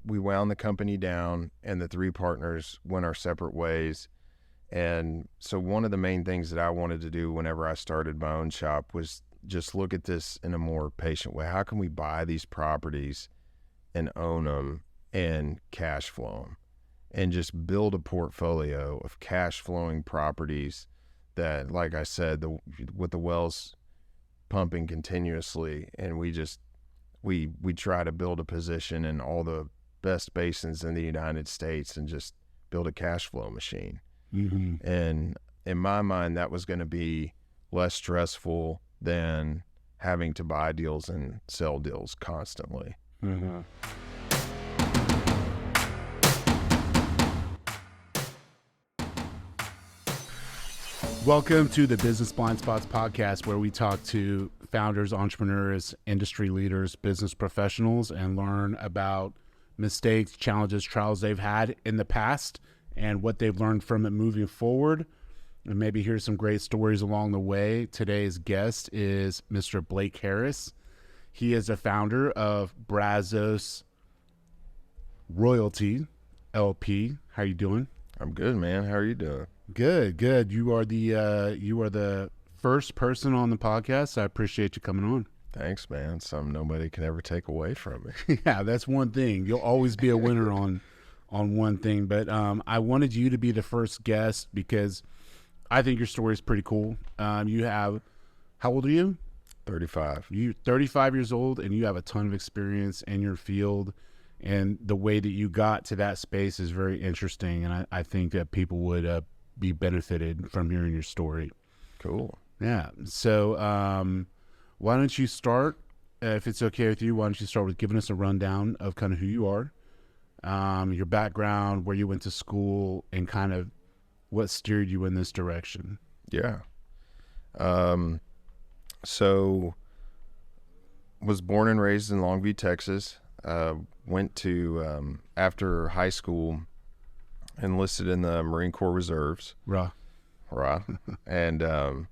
we wound the company down, and the three partners went our separate ways. And so one of the main things that I wanted to do whenever I started my own shop was just look at this in a more patient way. How can we buy these properties and own them and cash flow them, and just build a portfolio of cash flowing properties that, like I said, with the wells pumping continuously, and we try to build a position in all the best basins in the United States and just build a cash flow machine. Mm-hmm. And in my mind, that was going to be less stressful than having to buy deals and sell deals constantly. Mm-hmm. Welcome to the Business Blindsports podcast, where we talk to founders, entrepreneurs, industry leaders, business professionals, and learn about mistakes, challenges, trials they've had in the past and what they've learned from it moving forward, and maybe hear some great stories along the way. Today's guest is Mr. Blake Harris. He is a founder of Brazos Royalty LP. How you doing? I'm good, man. How are you doing? Good. You are the first person on the podcast. I appreciate you coming on. Thanks, man. Something nobody can ever take away from me. Yeah, that's one thing. You'll always be a winner on one thing. But I wanted you to be the first guest because I think your story is pretty cool. You have, how old are you? 35. You're 35 years old, and you have a ton of experience in your field. And the way that you got to that space is very interesting. And I think that people would be benefited from hearing your story. Cool. Yeah. So why don't you start, if it's okay with you, why don't you start with giving us a rundown of kind of who you are, your background, where you went to school, and kind of what steered you in this direction. Yeah. So was born and raised in Longview, Texas. Went to, after high school, enlisted in the Marine Corps Reserves. Right. And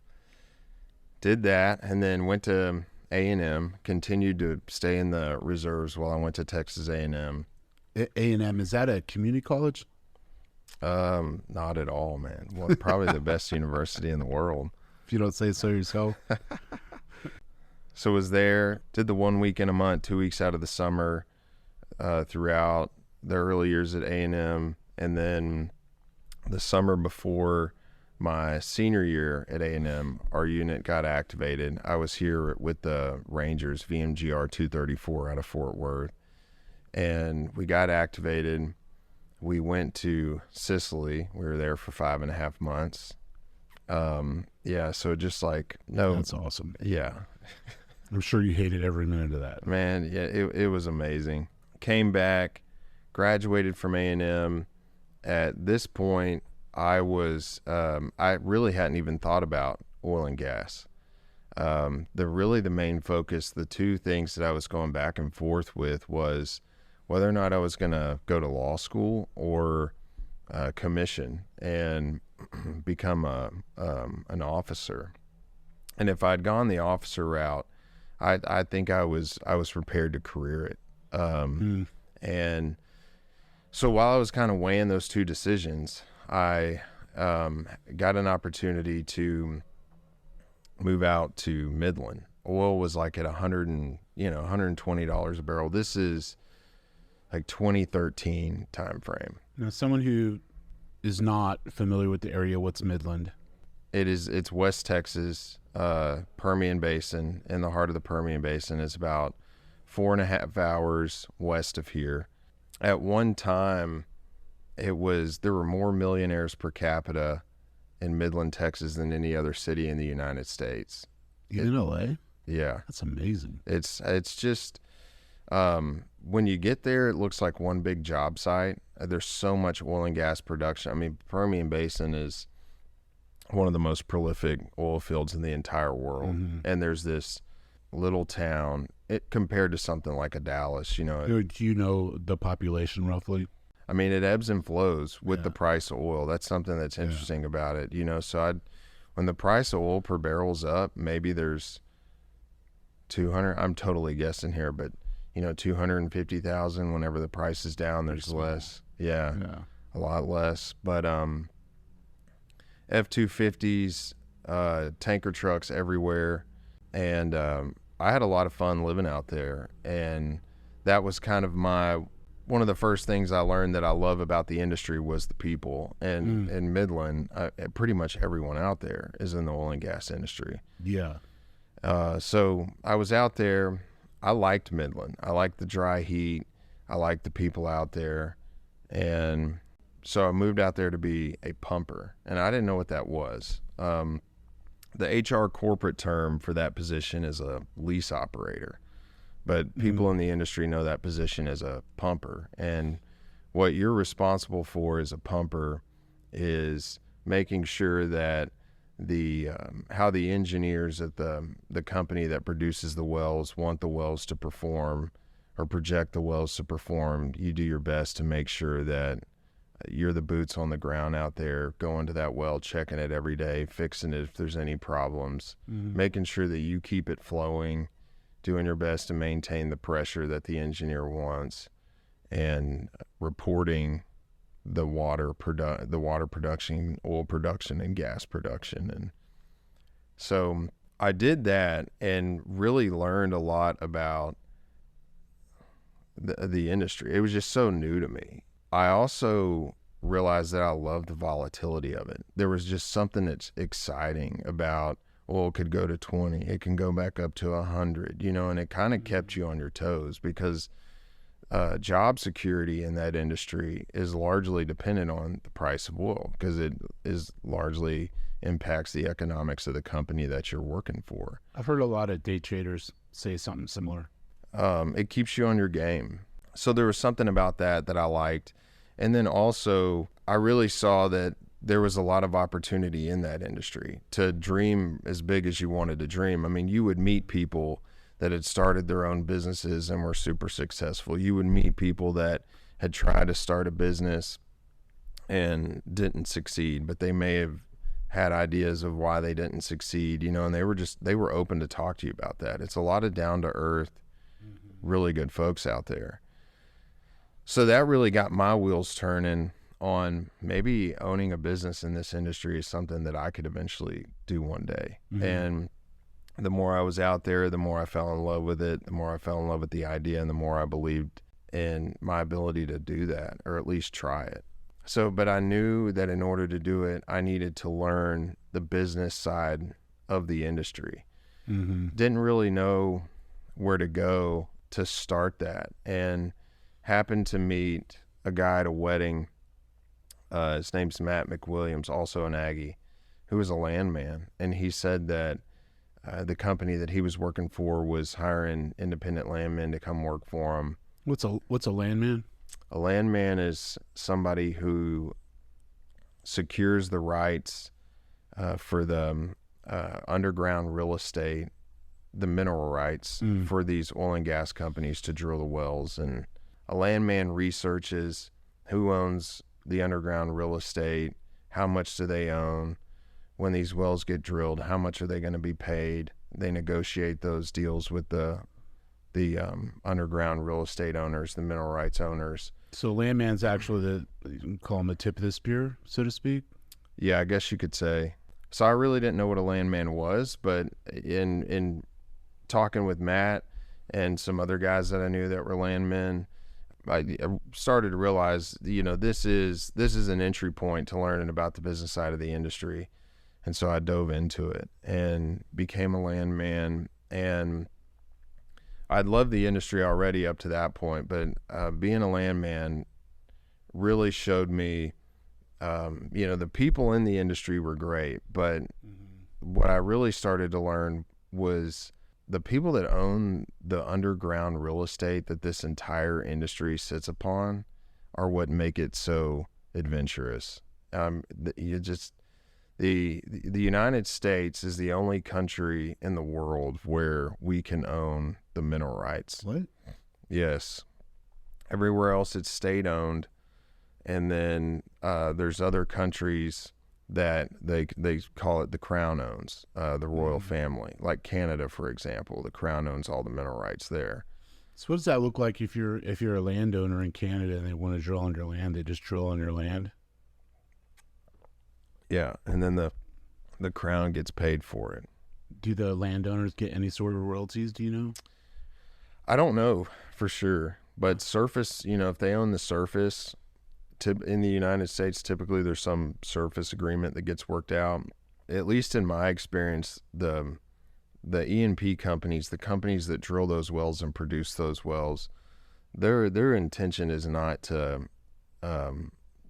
did that, and then went to A&M, continued to stay in the reserves while I went to Texas A&M. A&M, is that a community college? Not at all, man. Well, probably the best university in the world. If you don't say so yourself. So was there, did the 1 week in a month, 2 weeks out of the summer, throughout the early years at A&M. And then the summer before my senior year at A&M, our unit got activated. I was here with the Rangers, VMGR 234 out of Fort Worth. And we got activated. We went to Sicily. We were there for 5.5 months. Yeah, so just like, no. That's awesome. Yeah. I'm sure you hated every minute of that. Man, yeah, it was amazing. Came back, graduated from A&M. At this point, I really hadn't even thought about oil and gas. The main focus, the two things that I was going back and forth with was whether or not I was going to go to law school or commission and become an officer. And if I'd gone the officer route, I think I was prepared to career it. And so while I was kind of weighing those two decisions, I got an opportunity to move out to Midland. Oil was like at $120 a barrel. This is like 2013 time frame. Now, someone who is not familiar with the area, what's Midland? It's West Texas, Permian Basin. In the heart of the Permian Basin. It's about 4.5 hours west of here. At one time, there were more millionaires per capita in Midland, Texas than any other city in the United States. In LA? Yeah. That's amazing. It's just, when you get there, it looks like one big job site. There's so much oil and gas production. I mean, Permian Basin is one of the most prolific oil fields in the entire world. Mm-hmm. And there's this little town, compared to something like a Dallas, you know. Do you know the population roughly? I mean, it ebbs and flows with the price of oil. That's something that's interesting about it, you know. So when the price of oil per barrel's up, maybe there's 200, I'm totally guessing here, but $250,000. Whenever the price is down, there's less. Yeah, a lot less. But F-250s, tanker trucks everywhere. And I had a lot of fun living out there. And that was kind of one of the first things I learned that I love about the industry was the people. And in Midland, pretty much everyone out there is in the oil and gas industry. Yeah. So I was out there. I liked Midland. I liked the dry heat. I liked the people out there. And so I moved out there to be a pumper. And I didn't know what that was. The HR corporate term for that position is a lease operator. But people in the industry know that position as a pumper. And what you're responsible for as a pumper is making sure that how the engineers at the company that produces the wells want the wells to perform or project the wells to perform. You do your best to make sure that you're the boots on the ground out there, going to that well, checking it every day, fixing it if there's any problems, making sure that you keep it flowing, doing your best to maintain the pressure that the engineer wants, and reporting the water production, oil production, and gas production. And so I did that and really learned a lot about the industry. It was just so new to me. I also realized that I loved the volatility of it. There was just something that's exciting about oil could go to 20, it can go back up to 100, and it kind of kept you on your toes because job security in that industry is largely dependent on the price of oil because it is largely impacts the economics of the company that you're working for. I've heard a lot of day traders say something similar. It keeps you on your game. So there was something about that I liked. And then also I really saw that there was a lot of opportunity in that industry to dream as big as you wanted to dream. I mean, you would meet people that had started their own businesses and were super successful. You would meet people that had tried to start a business and didn't succeed, but they may have had ideas of why they didn't succeed, and they were open to talk to you about that. It's a lot of down to earth, really good folks out there. So that really got my wheels turning on maybe owning a business in this industry is something that I could eventually do one day. And the more I was out there, the more I fell in love with it, the more I fell in love with the idea, and the more I believed in my ability to do that, or at least try it. So, but I knew that in order to do it, I needed to learn the business side of the industry. Didn't really know where to go to start that, and happened to meet a guy at a wedding. His name's Matt McWilliams, also an Aggie, who was a landman. And he said that the company that he was working for was hiring independent landmen to come work for him. What's a landman? A landman is somebody who secures the rights for the underground real estate, the mineral rights for these oil and gas companies to drill the wells. And a landman researches who owns the underground real estate, how much do they own, when these wells get drilled, how much are they going to be paid. They negotiate those deals with the underground real estate owners, the mineral rights owners. So landman's actually you can call him the tip of the spear, so to speak? Yeah, I guess you could say. So I really didn't know what a landman was, but in talking with Matt and some other guys that I knew that were landmen, I started to realize, this is an entry point to learning about the business side of the industry. And so I dove into it and became a landman. And I'd loved the industry already up to that point, but being a landman really showed me, the people in the industry were great, but what I really started to learn was the people that own the underground real estate that this entire industry sits upon are what make it so adventurous. The United States is the only country in the world where we can own the mineral rights. What? Yes. Everywhere else it's state owned. And then there's other countries that they call it the crown owns, the royal family. Like Canada, for example, the crown owns all the mineral rights there. So what does that look like if you're a landowner in Canada and they want to drill on your land? They just drill on your land. Yeah, and then the crown gets paid for it. Do the landowners get any sort of royalties? Do you know? I don't know for sure, but surface, if they own the surface, in the United States, typically there's some surface agreement that gets worked out. At least in my experience, the E&P companies, the companies that drill those wells and produce those wells, their intention is not to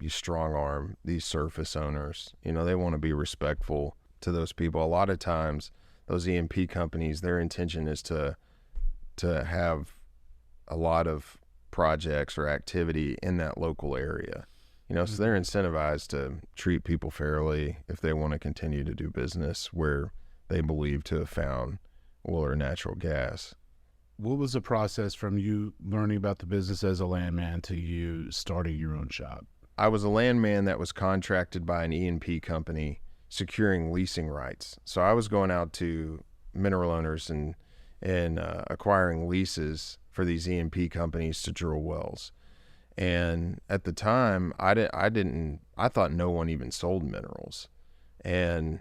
you strong arm these surface owners. They want to be respectful to those people. A lot of times, those E&P companies, their intention is to have a lot of projects or activity in that local area. So they're incentivized to treat people fairly if they want to continue to do business where they believe to have found oil or natural gas. What was the process from you learning about the business as a landman to you starting your own shop? I was a landman that was contracted by an E&P company securing leasing rights. So I was going out to mineral owners and acquiring leases for these E&P companies to drill wells. And at the time, I thought no one even sold minerals. And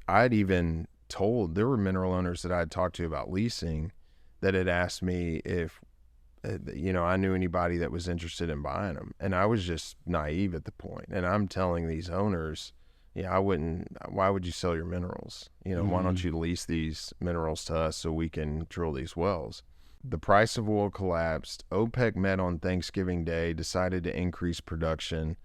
I'd even told, there were mineral owners that I'd talked to about leasing that had asked me if, I knew anybody that was interested in buying them. And I was just naive at the point. And I'm telling these owners, why would you sell your minerals? Why don't you lease these minerals to us so we can drill these wells? The price of oil collapsed. OPEC met on Thanksgiving Day, decided to increase production,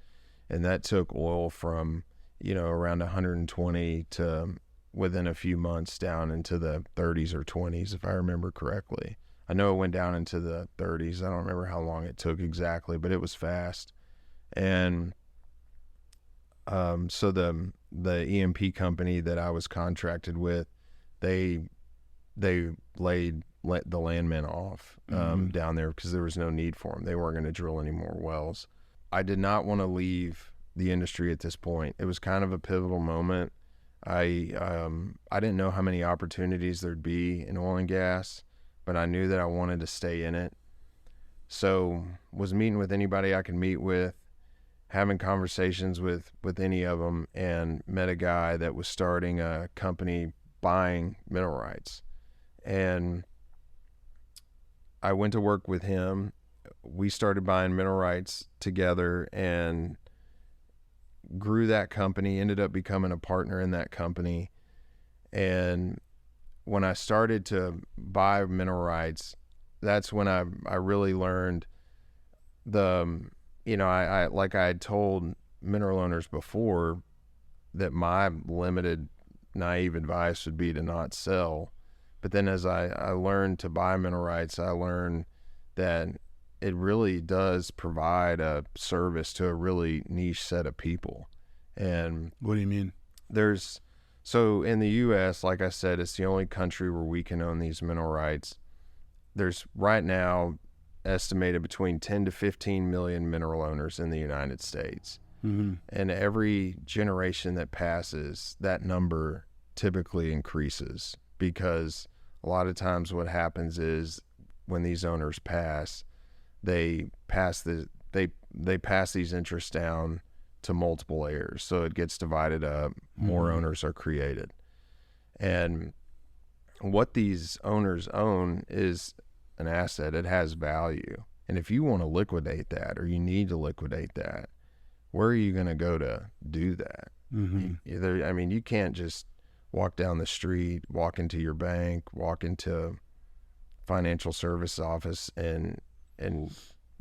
and that took oil from, around 120 to within a few months down into the 30s or 20s, if I remember correctly. I know it went down into the 30s. I don't remember how long it took exactly, but it was fast. And so the E&P company that I was contracted with, they let the landmen off down there because there was no need for them. They weren't going to drill any more wells. I did not want to leave the industry at this point. It was kind of a pivotal moment. I didn't know how many opportunities there'd be in oil and gas, but I knew that I wanted to stay in it. So was meeting with anybody I could meet with, having conversations with any of them, and met a guy that was starting a company buying mineral rights. And I went to work with him. We started buying mineral rights together and grew that company, ended up becoming a partner in that company. And when I started to buy mineral rights, that's when I really learned I like I had told mineral owners before that my limited naive advice would be to not sell. But then as I learned to buy mineral rights, I learned that it really does provide a service to a really niche set of people. And what do you mean? So in the U.S., like I said, it's the only country where we can own these mineral rights. There's right now estimated between 10 to 15 million mineral owners in the United States. Mm-hmm. And every generation that passes, that number typically increases, because a lot of times what happens is when these owners pass, they pass these interests down to multiple heirs. So it gets divided up, more owners are created. And what these owners own is an asset. It has value. And if you want to liquidate that, or you need to liquidate that, where are you going to go to do that? Mm-hmm. You can't just walk down the street, walk into your bank, walk into financial service office and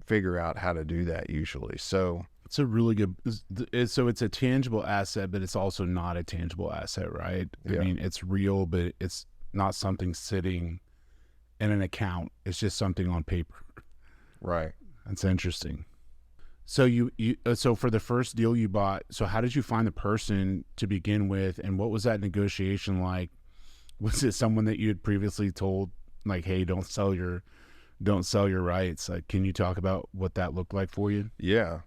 figure out how to do that usually. So it's a really good, so it's a tangible asset, but it's also not a tangible asset, right? Yeah. I mean, it's real, but it's not something sitting in an account. It's just something on paper. Right. That's interesting. So so for the first deal you bought, so how did you find the person to begin with, and what was that negotiation like? Was it someone that you had previously told, like, hey, don't sell your rights? Like, can you talk about what that looked like for you? Yeah.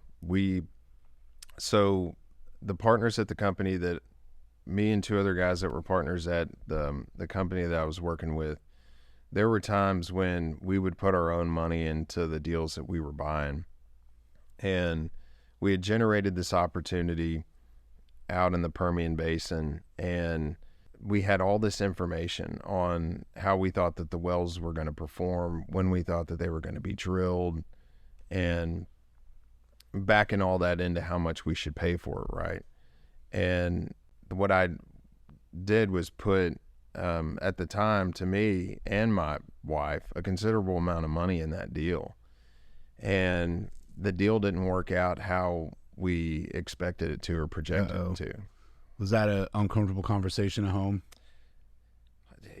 So the partners at the company, that me and two other guys that were partners at the company that I was working with, there were times when we would put our own money into the deals that we were buying. And we had generated this opportunity out in the Permian Basin, and we had all this information on how we thought that the wells were going to perform, when we thought that they were going to be drilled, and backing all that into how much we should pay for it, right? And what I did was put, at the time, to me and my wife, a considerable amount of money in that deal. And the deal didn't work out how we expected it to or projected it to. Was that an uncomfortable conversation at home?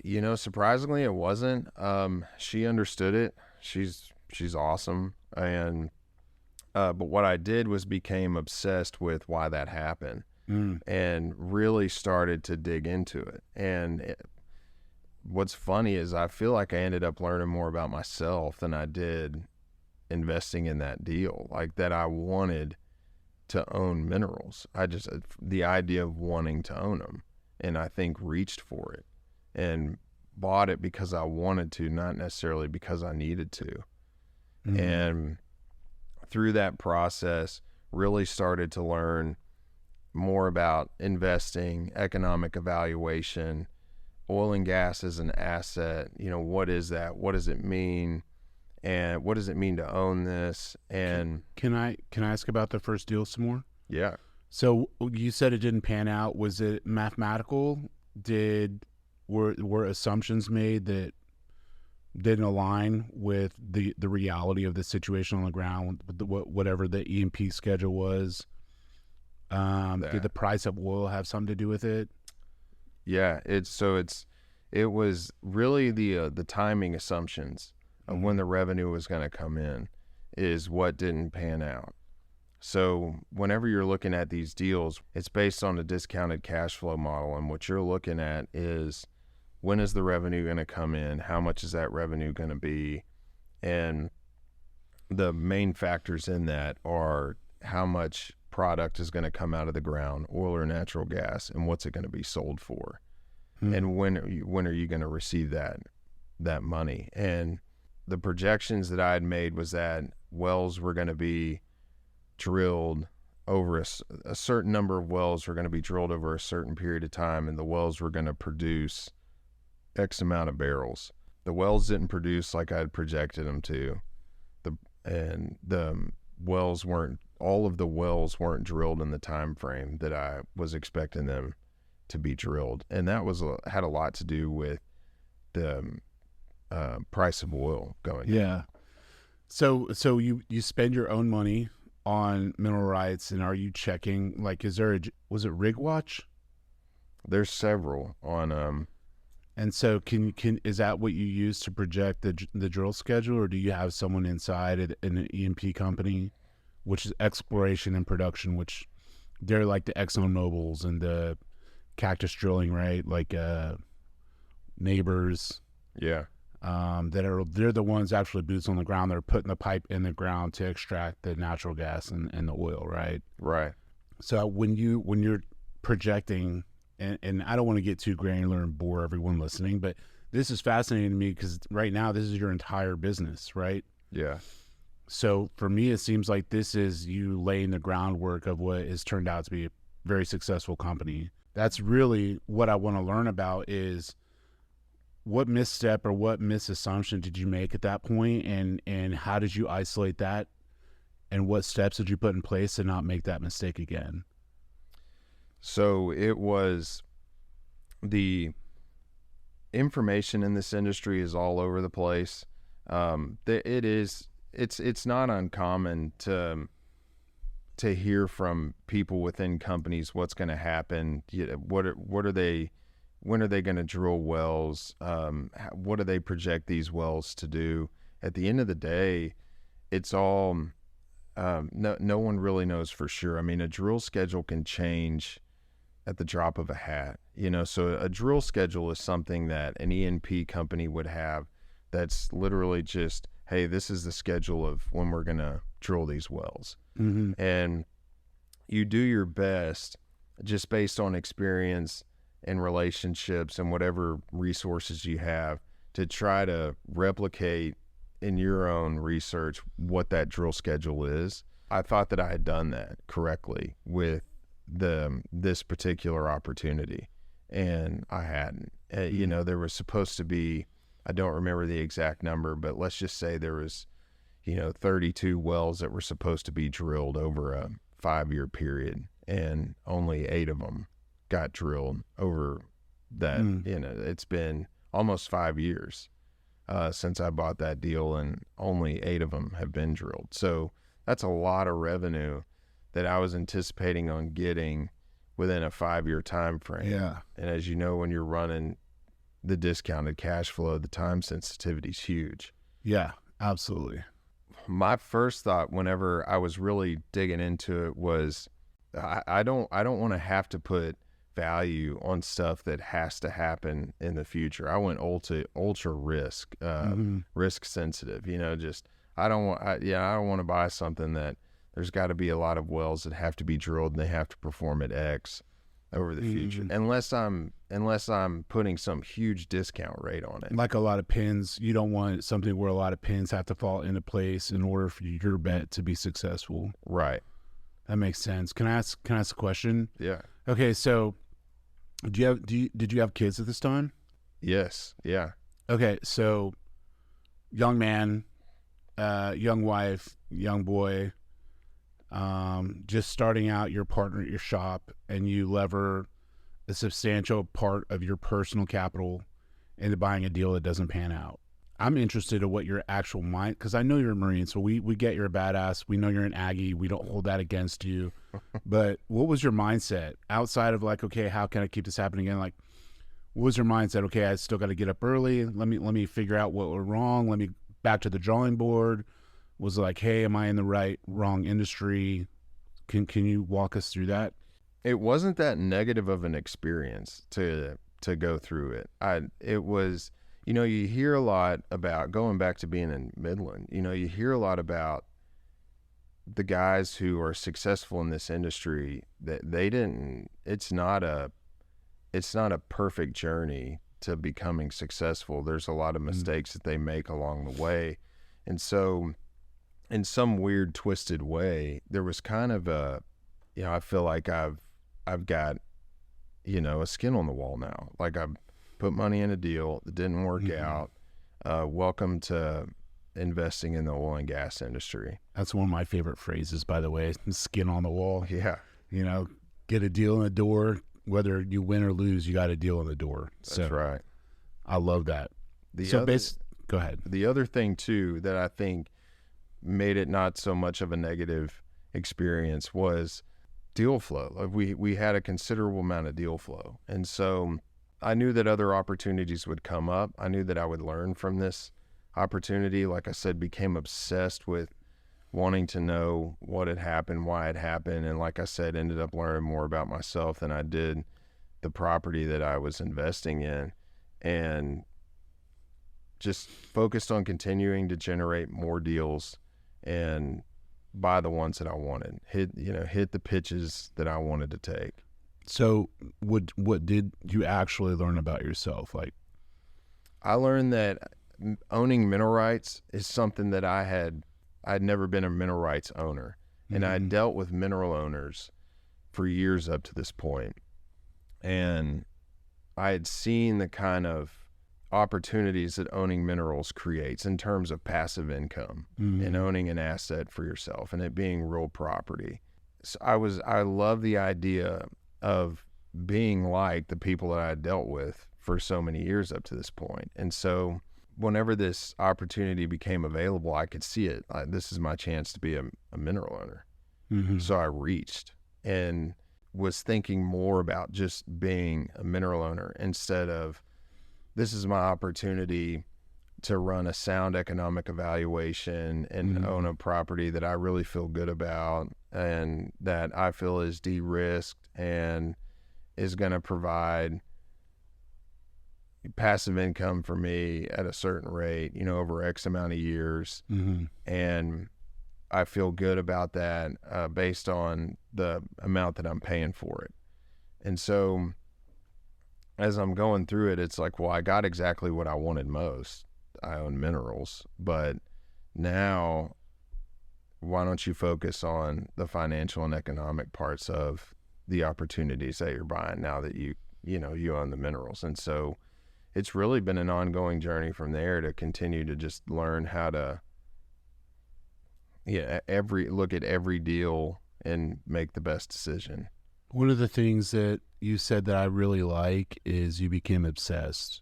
You know, surprisingly, it wasn't. She understood it. She's awesome. And but what I did was became obsessed with why that happened, and really started to dig into it. And what's funny is I feel like I ended up learning more about myself than I did investing in that deal. Like, that I wanted to own minerals. The idea of wanting to own them, and I think reached for it and bought it because I wanted to, not necessarily because I needed to. And through that process, really started to learn more about investing, economic evaluation, oil and gas as an asset. You know, what is that? What does it mean? And what does it mean to own this? And can I ask about the first deal some more? yeah. So you said it didn't pan out. Was it mathematical? Were assumptions made that didn't align with the reality of the situation on the ground, whatever the E&P schedule was? Did the price of oil have something to do with it? Yeah, it was really the timing assumptions of when the revenue was going to come in is what didn't pan out. So whenever you're looking at these deals, it's based on a discounted cash flow model, and what you're looking at is, when is the revenue going to come in? How much is that revenue going to be? And the main factors in that are how much product is going to come out of the ground, oil or natural gas, and what's it going to be sold for? And when are you going to receive that money? And the projections that I had made was that wells were going to be drilled over a certain number of wells were going to be drilled over a certain period of time, and the wells were going to produce X amount of barrels. The wells didn't produce like I had projected them to. All of the wells weren't drilled in the time frame that I was expecting them to be drilled. And that had a lot to do with the price of oil going up. Yeah. So you spend your own money on mineral rights, and are you checking, like, was it Rig Watch? There's several on and so is that what you use to project the drill schedule, or do you have someone inside an E&P company, which is exploration and production, which they're like the Exxon Mobils and the Cactus Drilling, right? Like Neighbors. Yeah. They're the ones actually boots on the ground. They're putting the pipe in the ground to extract the natural gas and the oil, right? Right. So when you're projecting, and I don't want to get too granular and bore everyone listening, but this is fascinating to me because right now this is your entire business, right? Yeah. So for me, it seems like this is you laying the groundwork of what has turned out to be a very successful company. That's really what I want to learn about, is what misstep or what misassumption did you make at that point, and how did you isolate that, and what steps did you put in place to not make that mistake again? So it was, the information in this industry is all over the place. It's not uncommon to hear from people within companies what's going to happen. When are they going to drill wells? What do they project these wells to do? At the end of the day, it's all no one really knows for sure. I mean, a drill schedule can change at the drop of a hat, so a drill schedule is something that an E&P company would have that's literally just, hey, this is the schedule of when we're going to drill these wells. And you do your best just based on experience and relationships and whatever resources you have to try to replicate in your own research what that drill schedule is. I thought that I had done that correctly with this particular opportunity, and I hadn't. You know, there was supposed to be, I don't remember the exact number, but let's just say there was, 32 wells that were supposed to be drilled over a 5-year period, and only 8 of them got drilled over that. It's been almost 5 years since I bought that deal, and only 8 of them have been drilled. So that's a lot of revenue that I was anticipating on getting within a 5-year time frame. Yeah. And as you know, when you're running the discounted cash flow, the time sensitivity is huge. Yeah, absolutely. My first thought whenever I was really digging into it was, I don't want to have to put value on stuff that has to happen in the future. I went ultra risk, risk sensitive. Just I don't want to buy something that there's got to be a lot of wells that have to be drilled and they have to perform at X over the future, unless I'm putting some huge discount rate on it. Like a lot of pins, you don't want something where a lot of pins have to fall into place in order for your bet to be successful. Right. That makes sense. Can I ask a question? Yeah. Okay, so did you have kids at this time? Yes. Yeah. Okay, so young man, young wife, young boy, just starting out your partner at your shop, and you lever a substantial part of your personal capital into buying a deal that doesn't pan out. I'm interested in what your actual mind, because I know you're a Marine, so we get you're a badass. We know you're an Aggie. We don't hold that against you. But what was your mindset outside of like, okay, how can I keep this happening again? Like, what was your mindset? Okay, I still got to get up early. Let me figure out what went wrong. Let me back to the drawing board. Was it like, hey, am I in the wrong industry? Can you walk us through that? It wasn't that negative of an experience to go through it. It was, you hear a lot about, going back to being in Midland, you hear a lot about the guys who are successful in this industry that it's not a perfect journey to becoming successful. There's a lot of mistakes that they make along the way. And so in some weird twisted way, there was kind of I feel like I've got, a skin on the wall now. Like I've put money in a deal that didn't work out. Welcome to investing in the oil and gas industry. That's one of my favorite phrases, by the way, skin on the wall. Yeah. Get a deal in the door. Whether you win or lose, you got a deal in the door. That's right. I love that. Go ahead. The other thing too that I think made it not so much of a negative experience was deal flow. Like we had a considerable amount of deal flow. And so I knew that other opportunities would come up. I knew that I would learn from this opportunity. Like I said, became obsessed with wanting to know what had happened, why it happened. And like I said, ended up learning more about myself than I did the property that I was investing in, and just focused on continuing to generate more deals and buy the ones that I wanted, hit the pitches that I wanted to take. So what did you actually learn about yourself? Like, I learned that owning mineral rights is something that I'd never been a mineral rights owner. And I dealt with mineral owners for years up to this point. And I had seen the kind of opportunities that owning minerals creates in terms of passive income and owning an asset for yourself and it being real property. So I love the idea of being like the people that I dealt with for so many years up to this point. And so whenever this opportunity became available, I could see it. This is my chance to be a mineral owner. So I reached and was thinking more about just being a mineral owner instead of, this is my opportunity to run a sound economic evaluation and own a property that I really feel good about and that I feel is de-risked and is going to provide passive income for me at a certain rate, over X amount of years. And I feel good about that based on the amount that I'm paying for it. And so as I'm going through it, it's like, well, I got exactly what I wanted most. I own minerals, but now why don't you focus on the financial and economic parts of the opportunities that you're buying now that you own the minerals? And so it's really been an ongoing journey from there to continue to just learn how to look at every deal and make the best decision. One of the things that you said that I really like is you became obsessed,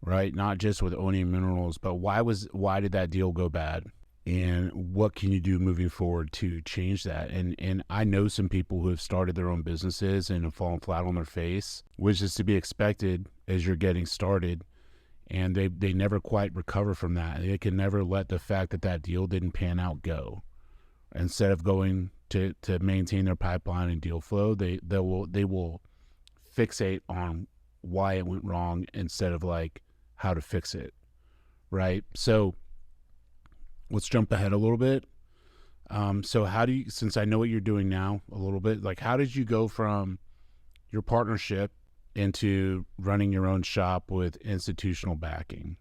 right? Not just with owning minerals, but why did that deal go bad? And what can you do moving forward to change that? And I know some people who have started their own businesses and have fallen flat on their face, which is to be expected as you're getting started. And they never quite recover from that. They can never let the fact that deal didn't pan out go. Instead of going to maintain their pipeline and deal flow, they will fixate on why it went wrong instead of like how to fix it, right? So let's jump ahead a little bit. So how do you, since I know what you're doing now a little bit, like how did you go from your partnership into running your own shop with institutional backing?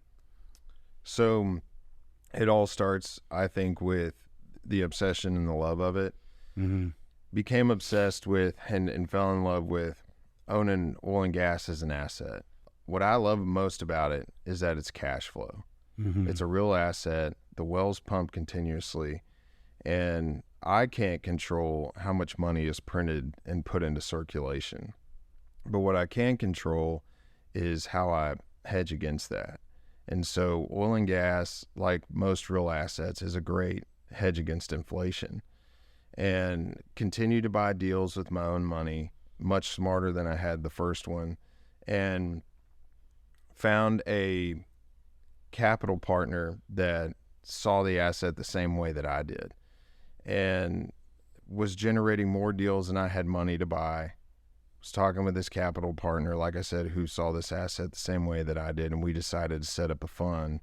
So it all starts, I think, with the obsession and the love of it. Mm-hmm. Became obsessed with and fell in love with owning oil and gas as an asset. What I love most about it is that it's cash flow. Mm-hmm. It's a real asset. The wells pump continuously, and I can't control how much money is printed and put into circulation. But what I can control is how I hedge against that. And so oil and gas, like most real assets, is a great hedge against inflation. And continue to buy deals with my own money, much smarter than I had the first one, and found a capital partner that saw the asset the same way that I did and was generating more deals than I had money to buy. Was talking with this capital partner, like I said, who saw this asset the same way that I did, and we decided to set up a fund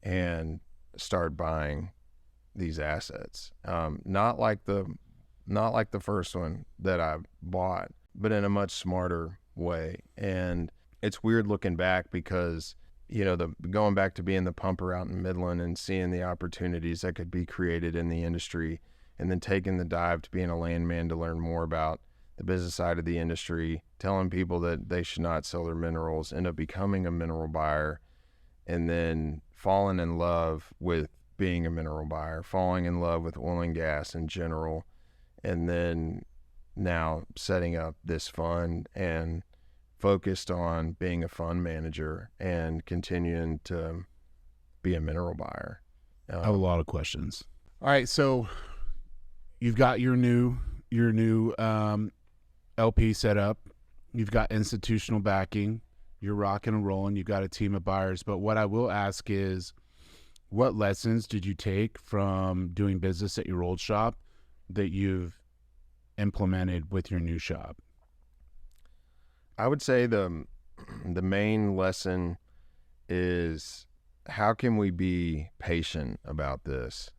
and start buying these assets. Not like the first one that I bought, but in a much smarter way. And it's weird looking back because, going back to being the pumper out in Midland and seeing the opportunities that could be created in the industry, and then taking the dive to being a landman to learn more about the business side of the industry, telling people that they should not sell their minerals, end up becoming a mineral buyer, and then falling in love with being a mineral buyer, falling in love with oil and gas in general, and then now setting up this fund and focused on being a fund manager and continuing to be a mineral buyer. I have a lot of questions. All right, so you've got your new LP set up. You've got institutional backing. You're rocking and rolling. You've got a team of buyers. But what I will ask is, what lessons did you take from doing business at your old shop that you've implemented with your new shop? I would say the main lesson is, how can we be patient about this?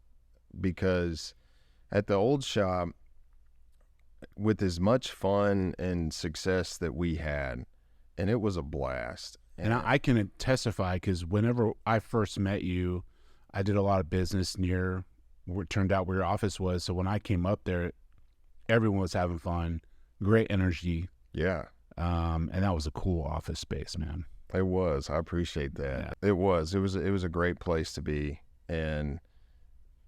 Because at the old shop, with as much fun and success that we had, and it was a blast. And I can testify, because whenever I first met you, I did a lot of business near where it turned out where your office was. So when I came up there, everyone was having fun, great energy. Yeah. And that was a cool office space, man. It was. I appreciate that. Yeah. It was a great place to be. And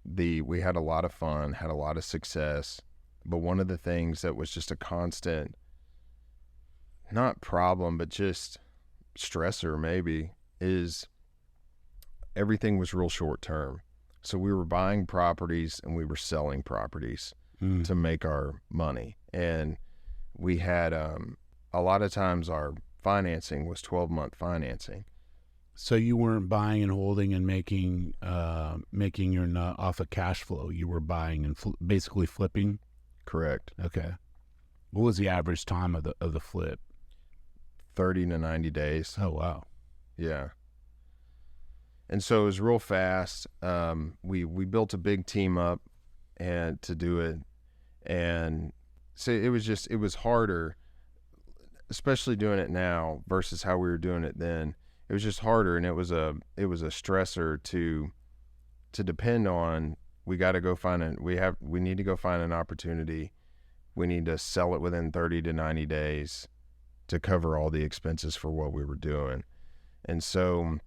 we had a lot of fun, had a lot of success. But one of the things that was just a constant, not problem, but just stressor maybe, is everything was real short term. So we were buying properties and we were selling properties to make our money. And we had a lot of times our financing was 12-month financing. So you weren't buying and holding and making your nut off of cash flow. You were buying and basically flipping. Correct. Okay. What was the average time of the flip? 30 to 90 days. Oh, wow. Yeah. And so it was real fast. We built a big team up and to do it. And so it was harder. especially doing it now versus how we were doing it then. It was just harder, and it was a stressor to depend on. We got to go find we need to go find an opportunity. We need to sell it within 30 to 90 days to cover all the expenses for what we were doing. And so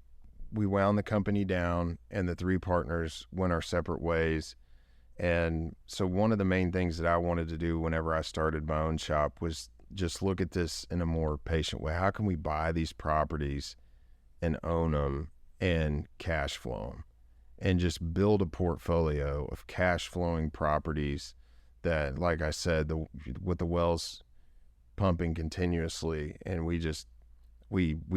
we wound the company down, and the three partners went our separate ways. And so one of the main things that I wanted to do whenever I started my own shop was just look at this in a more patient way. How can we buy these properties and own them and cash flow them, and just build a portfolio of cash flowing properties that, like I said, with the wells pumping continuously, and we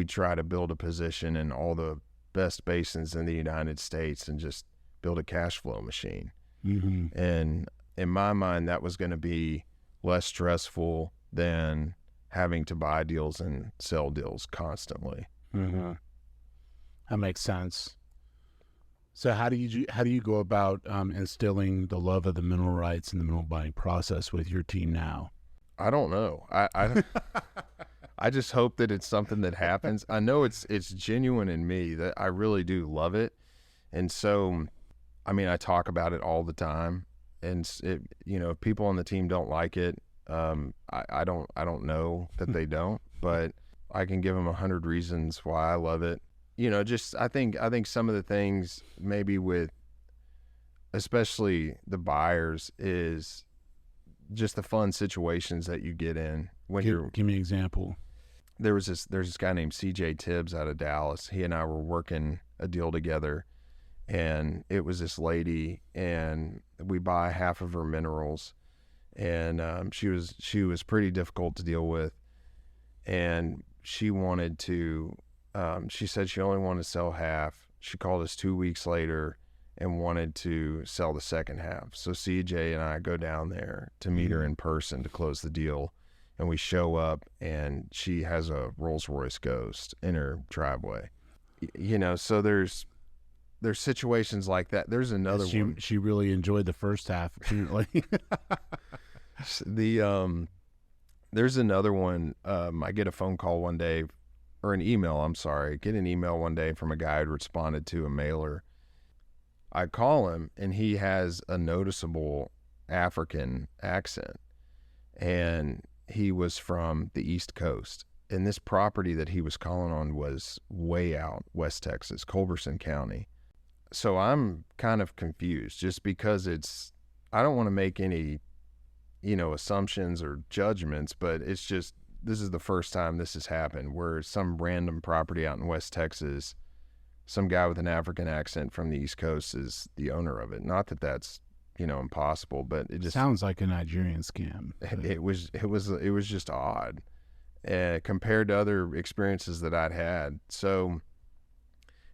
try to build a position in all the best basins in the United States and just build a cash flow machine. Mm-hmm. And in my mind, that was going to be less stressful than having to buy deals and sell deals constantly. Mm-hmm. That makes sense. So how do you go about instilling the love of the mineral rights and the mineral buying process with your team now? I don't know. I just hope that it's something that happens. I know it's genuine in me, that I really do love it. And so, I mean, I talk about it all the time, and if people on the team don't like it, I don't know that they don't, but I can give them 100 reasons why I love it. I think some of the things maybe with, especially the buyers, is just the fun situations that you get in when Give me an example. There's this guy named CJ Tibbs out of Dallas. He and I were working a deal together, and it was this lady, and we buy half of her minerals, and she was pretty difficult to deal with, and she wanted to. She said she only wanted to sell half. She called us 2 weeks later and wanted to sell the second half. So CJ and I go down there to meet her in person to close the deal, and we show up, and she has a Rolls-Royce Ghost in her driveway. So there's situations like that. There's another one. She really enjoyed the first half, apparently. There's another one. I get a phone call one day, or an email, get an email one day from a guy who responded to a mailer. I call him, and he has a noticeable African accent, and he was from the East Coast. And this property that he was calling on was way out West Texas, Culberson County. So I'm kind of confused, just because I don't want to make any, assumptions or judgments, but it's just, this is the first time this has happened, where some random property out in West Texas, some guy with an African accent from the East Coast is the owner of it. Not that that's, impossible, but it just sounds like a Nigerian scam. It was just odd compared to other experiences that I'd had. So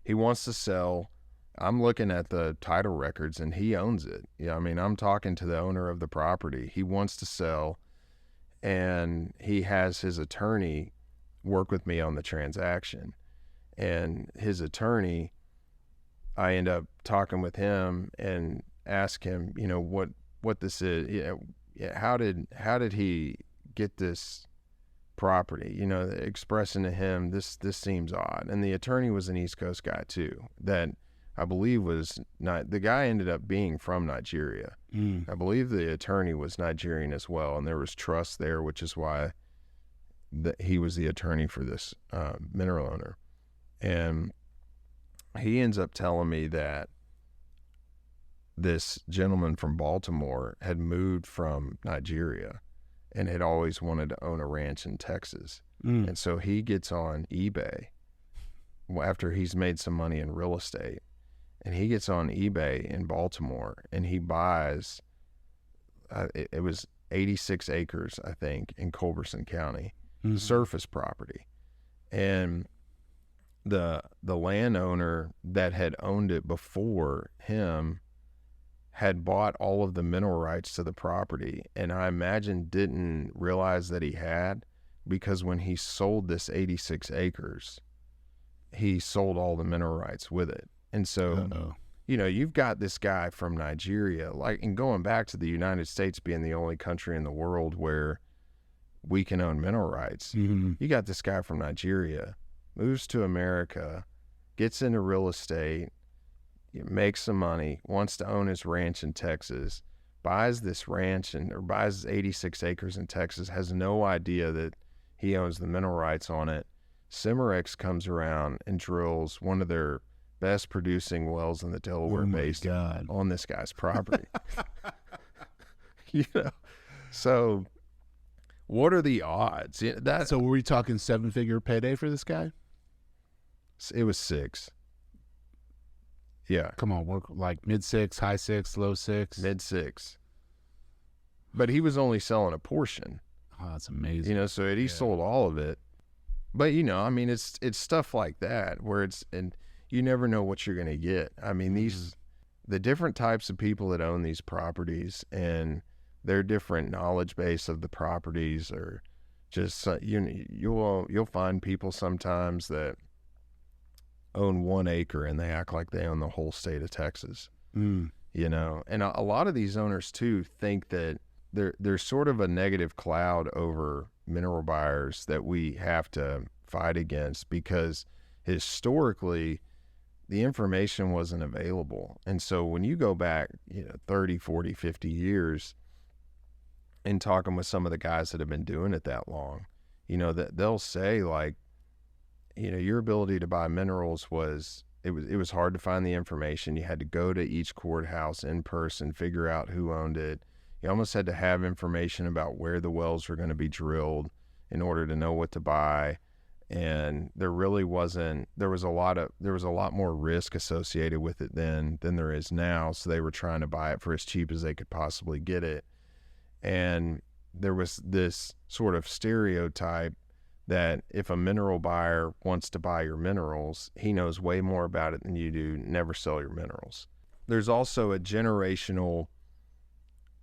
he wants to sell. I'm looking at the title records, and he owns it. I'm talking to the owner of the property. He wants to sell, and he has his attorney work with me on the transaction. And his attorney, I end up talking with him and ask him, what this is. How did he get this property? Expressing to him, this seems odd. And the attorney was an East Coast guy too, that I believe was not, the guy ended up being from Nigeria. I believe the attorney was Nigerian as well, and there was trust there, which is why he was the attorney for this mineral owner. And he ends up telling me that this gentleman from Baltimore had moved from Nigeria and had always wanted to own a ranch in Texas. And so he gets on eBay after he's made some money in real estate, and he gets on eBay in Baltimore, and he buys, it was 86 acres, I think, in Culberson County, surface property. And the landowner that had owned it before him had bought all of the mineral rights to the property, and I imagine didn't realize that he had, because when he sold this 86 acres, he sold all the mineral rights with it. And so, you've got this guy from Nigeria, and going back to the United States being the only country in the world where we can own mineral rights. Mm-hmm. You got this guy from Nigeria, moves to America, gets into real estate, makes some money, wants to own his ranch in Texas, buys this ranch or buys 86 acres in Texas, has no idea that he owns the mineral rights on it. Cimarex comes around and drills one of their best producing wells in the Delaware Basin on this guy's property. So what are the odds? So were we talking 7-figure payday for this guy? It was 6. Yeah. Come on, work like mid-6, high-6, low-6. Mid-6. But he was only selling a portion. Oh, that's amazing. So he sold all of it. But, it's stuff like that where and you never know what you're going to get. I mean, the different types of people that own these properties and their different knowledge base of the properties are just, you'll find people sometimes that own 1 acre and they act like they own the whole state of Texas. And a lot of these owners too think that there's sort of a negative cloud over mineral buyers that we have to fight against because historically the information wasn't available. And so when you go back 30, 40, 50 years and talking with some of the guys that have been doing it that long, that they'll say like, your ability to buy minerals was hard to find the information. You had to go to each courthouse in person, figure out who owned it. You almost had to have information about where the wells were going to be drilled in order to know what to buy. And there really wasn't, there was a lot more risk associated with it then than there is now. So they were trying to buy it for as cheap as they could possibly get it. And there was this sort of stereotype that if a mineral buyer wants to buy your minerals, he knows way more about it than you do. Never sell your minerals. There's also a generational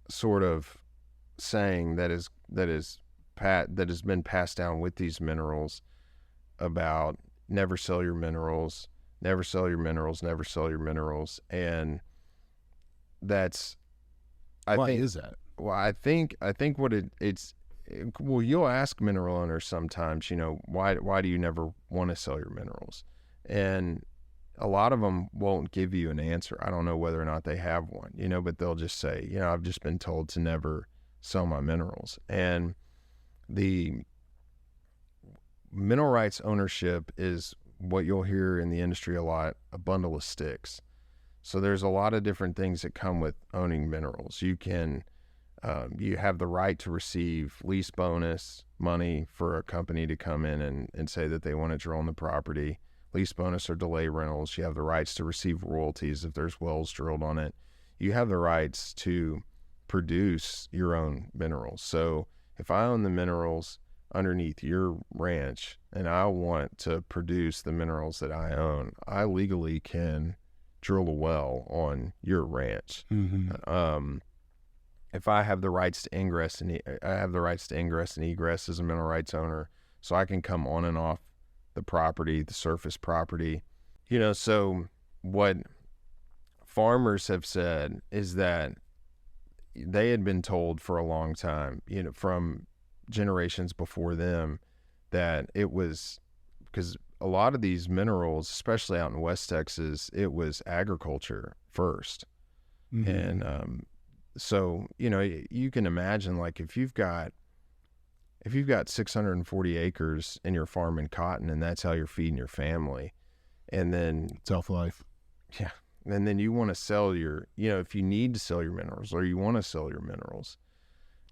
sort of saying that has been passed down with these minerals about never sell your minerals, never sell your minerals, never sell your minerals. And that's, Why is that? Well, I think what well, you'll ask mineral owners sometimes, why do you never want to sell your minerals? And a lot of them won't give you an answer. I don't know whether or not they have one, but they'll just say, I've just been told to never sell my minerals. And the mineral rights ownership is what you'll hear in the industry a lot, a bundle of sticks. So there's a lot of different things that come with owning minerals. You can, you have the right to receive lease bonus money for a company to come in and say that they want to drill on the property. Lease bonus or delay rentals. You have the rights to receive royalties if there's wells drilled on it. You have the rights to produce your own minerals. So if I own the minerals underneath your ranch and I want to produce the minerals that I own, I legally can drill a well on your ranch. Mm-hmm. If I have the rights to ingress and egress as a mineral rights owner, so I can come on and off the property, the surface property. So what farmers have said is that they had been told for a long time, from generations before them, that it was because a lot of these minerals, especially out in West Texas, it was agriculture first. Mm-hmm. And so, you can imagine, like, if you've got 640 acres and you're farming cotton and that's how you're feeding your family, and then self-life. Yeah. And then you want to sell if you need to sell your minerals or you want to sell your minerals,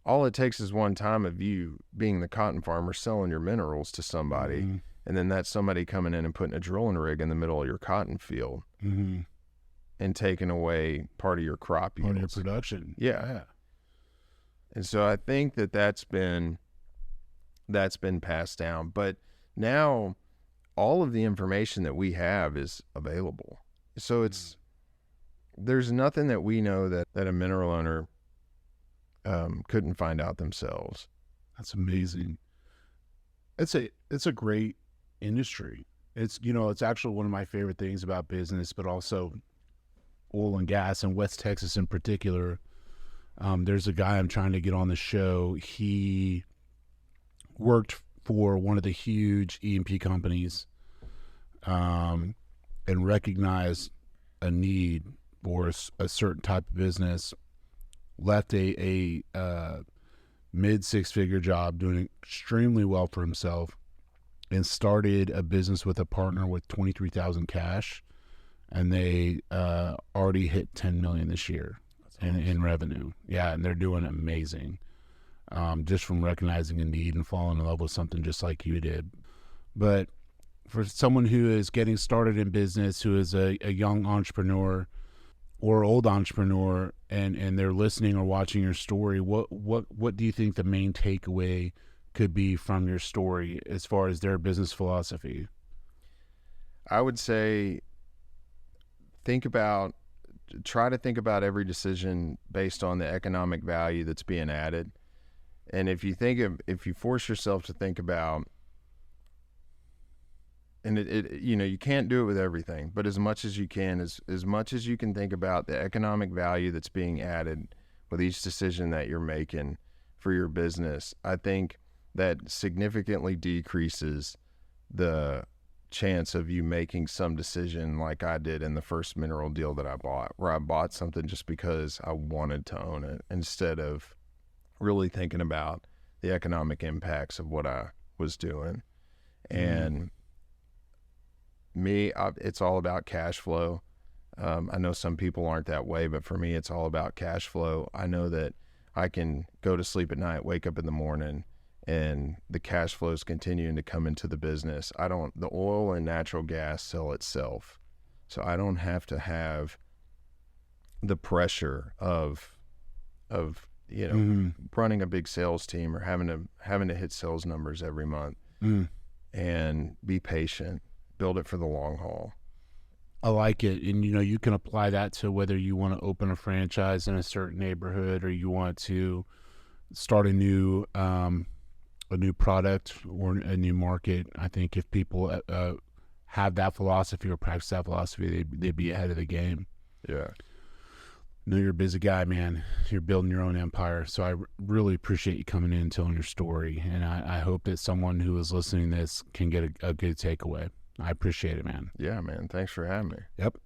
all it takes is one time of you being the cotton farmer selling your minerals to somebody. Mm-hmm. And then that's somebody coming in and putting a drilling rig in the middle of your cotton field. Mm-hmm. And taking away part of your crop yields. Part of your production. Yeah. And so I think that's been passed down. But now all of the information that we have is available. So there's nothing that we know that a mineral owner couldn't find out themselves. That's amazing. It's a great industry. It's actually one of my favorite things about business, but also oil and gas in West Texas in particular. There's a guy I'm trying to get on the show. He worked for one of the huge E&P companies, and recognized a need for a certain type of business, left a mid six-figure job doing extremely well for himself, and started a business with a partner with 23,000 cash, and they already hit 10 million this year in revenue. Yeah, and they're doing amazing, just from recognizing a need and falling in love with something just like you did. But for someone who is getting started in business, who is a young entrepreneur or old entrepreneur, and they're listening or watching your story, what do you think the main takeaway could be from your story as far as their business philosophy? I would say try to think about every decision based on the economic value that's being added. And if you force yourself to think about, and you can't do it with everything, but as much as you can, as much as you can think about the economic value that's being added with each decision that you're making for your business, I think that significantly decreases the chance of you making some decision like I did in the first mineral deal that I bought, where I bought something just because I wanted to own it, instead of really thinking about the economic impacts of what I was doing. And it's all about cash flow. I know some people aren't that way, but for me, it's all about cash flow. I know that I can go to sleep at night, wake up in the morning, and the cash flow is continuing to come into the business. The oil and natural gas sell itself. So I don't have to have the pressure of running a big sales team or having to hit sales numbers every month. And be patient, build it for the long haul. I like it. And, you can apply that to whether you want to open a franchise in a certain neighborhood, or you want to start a new product or a new market. I think if people have that philosophy or practice that philosophy, they'd be ahead of the game. Yeah. No, you're a busy guy, man. You're building your own empire. So I really appreciate you coming in and telling your story. And I hope that someone who is listening to this can get a good takeaway. I appreciate it, man. Yeah, man. Thanks for having me. Yep.